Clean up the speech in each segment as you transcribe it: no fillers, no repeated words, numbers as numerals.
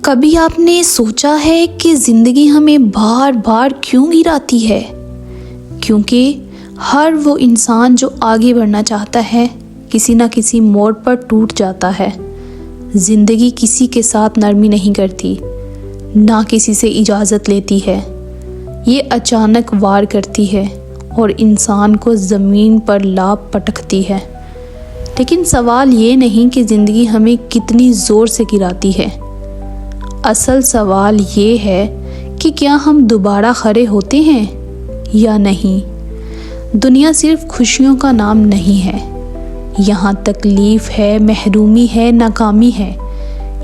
کبھی آپ نے سوچا ہے کہ زندگی ہمیں بار بار کیوں گراتی ہے؟ کیونکہ ہر وہ انسان جو آگے بڑھنا چاہتا ہے کسی نہ کسی موڑ پر ٹوٹ جاتا ہے۔ زندگی کسی کے ساتھ نرمی نہیں کرتی، نہ کسی سے اجازت لیتی ہے۔ یہ اچانک وار کرتی ہے اور انسان کو زمین پر لا پٹکتی ہے۔ لیکن سوال یہ نہیں کہ زندگی ہمیں کتنی زور سے گراتی ہے، اصل سوال یہ ہے کہ کیا ہم دوبارہ کھڑے ہوتے ہیں یا نہیں۔ دنیا صرف خوشیوں کا نام نہیں ہے، یہاں تکلیف ہے، محرومی ہے، ناکامی ہے۔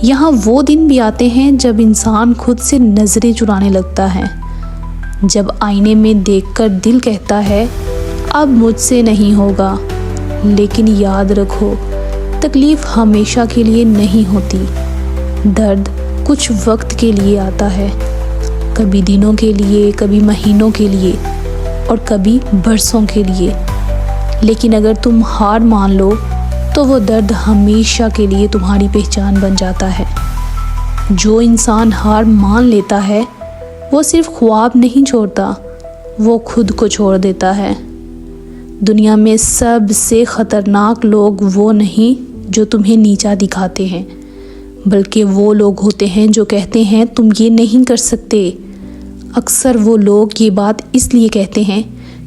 یہاں وہ دن بھی آتے ہیں جب انسان خود سے نظریں چرانے لگتا ہے، جب آئینے میں دیکھ کر دل کہتا ہے اب مجھ سے نہیں ہوگا۔ لیکن یاد رکھو، تکلیف ہمیشہ کے لیے نہیں ہوتی۔ درد کچھ وقت کے لیے آتا ہے، کبھی دنوں کے لیے، کبھی مہینوں کے لیے اور کبھی برسوں کے لیے۔ لیکن اگر تم ہار مان لو تو وہ درد ہمیشہ کے لیے تمہاری پہچان بن جاتا ہے۔ جو انسان ہار مان لیتا ہے وہ صرف خواب نہیں چھوڑتا، وہ خود کو چھوڑ دیتا ہے۔ دنیا میں سب سے خطرناک لوگ وہ نہیں جو تمہیں نیچا دکھاتے ہیں، بلکہ وہ لوگ ہوتے ہیں جو کہتے ہیں تم یہ نہیں کر سکتے۔ اکثر وہ لوگ یہ بات اس لیے کہتے ہیں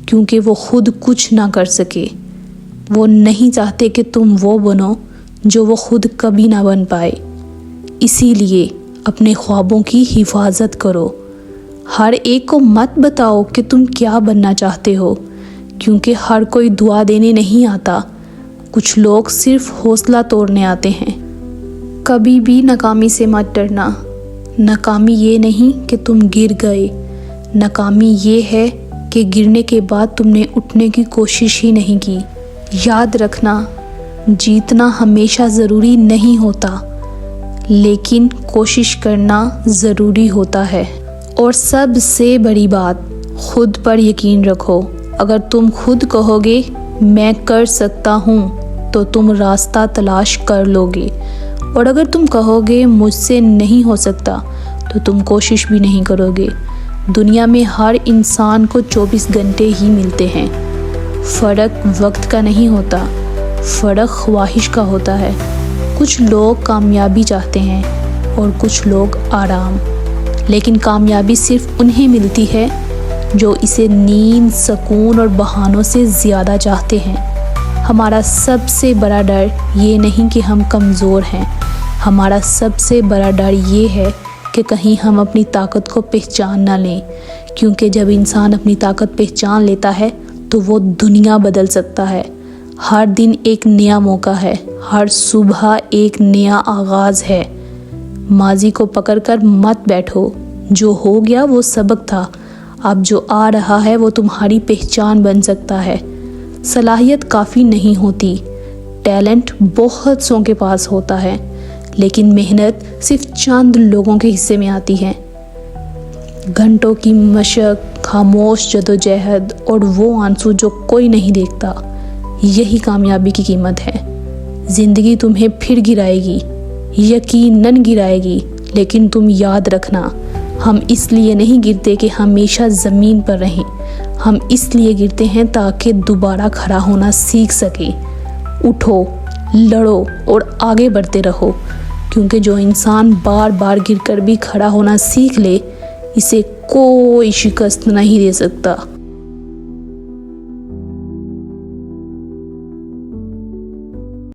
کیونکہ وہ خود کچھ نہ کر سکے۔ وہ نہیں چاہتے کہ تم وہ بنو جو وہ خود کبھی نہ بن پائے۔ اسی لیے اپنے خوابوں کی حفاظت کرو۔ ہر ایک کو مت بتاؤ کہ تم کیا بننا چاہتے ہو، کیونکہ ہر کوئی دعا دینے نہیں آتا، کچھ لوگ صرف حوصلہ توڑنے آتے ہیں۔ کبھی بھی ناکامی سے مت ڈرنا۔ ناکامی یہ نہیں کہ تم گر گئے، ناکامی یہ ہے کہ گرنے کے بعد تم نے اٹھنے کی کوشش ہی نہیں کی۔ یاد رکھنا، جیتنا ہمیشہ ضروری نہیں ہوتا، لیکن کوشش کرنا ضروری ہوتا ہے۔ اور سب سے بڑی بات، خود پر یقین رکھو۔ اگر تم خود کہو گے میں کر سکتا ہوں تو تم راستہ تلاش کر لو گے، اور اگر تم کہو گے مجھ سے نہیں ہو سکتا تو تم کوشش بھی نہیں کرو گے۔ دنیا میں ہر انسان کو 24 گھنٹے ہی ملتے ہیں۔ فرق وقت کا نہیں ہوتا، فرق خواہش کا ہوتا ہے۔ کچھ لوگ کامیابی چاہتے ہیں اور کچھ لوگ آرام، لیکن کامیابی صرف انہیں ملتی ہے جو اسے نیند، سکون اور بہانوں سے زیادہ چاہتے ہیں۔ ہمارا سب سے بڑا ڈر یہ نہیں کہ ہم کمزور ہیں، ہمارا سب سے بڑا ڈر یہ ہے کہ کہیں ہم اپنی طاقت کو پہچان نہ لیں، کیونکہ جب انسان اپنی طاقت پہچان لیتا ہے تو وہ دنیا بدل سکتا ہے۔ ہر دن ایک نیا موقع ہے، ہر صبح ایک نیا آغاز ہے۔ ماضی کو پکڑ کر مت بیٹھو، جو ہو گیا وہ سبق تھا، اب جو آ رہا ہے وہ تمہاری پہچان بن سکتا ہے۔ صلاحیت کافی نہیں ہوتی، ٹیلنٹ بہت سوں کے پاس ہوتا ہے، لیکن محنت صرف چند لوگوں کے حصے میں آتی ہے۔ گھنٹوں کی مشق، خاموش جدوجہد اور وہ آنسو جو کوئی نہیں دیکھتا، یہی کامیابی کی قیمت ہے۔ زندگی تمہیں پھر گرائے گی، یقیناً گرائے گی، لیکن تم یاد رکھنا، ہم اس لیے نہیں گرتے کہ ہمیشہ زمین پر رہیں، ہم اس لیے گرتے ہیں تاکہ دوبارہ کھڑا ہونا سیکھ سکیں۔ اٹھو، لڑو اور آگے بڑھتے رہو، کیونکہ جو انسان بار بار گر کر بھی کھڑا ہونا سیکھ لے، اسے کوئی شکست نہیں دے سکتا۔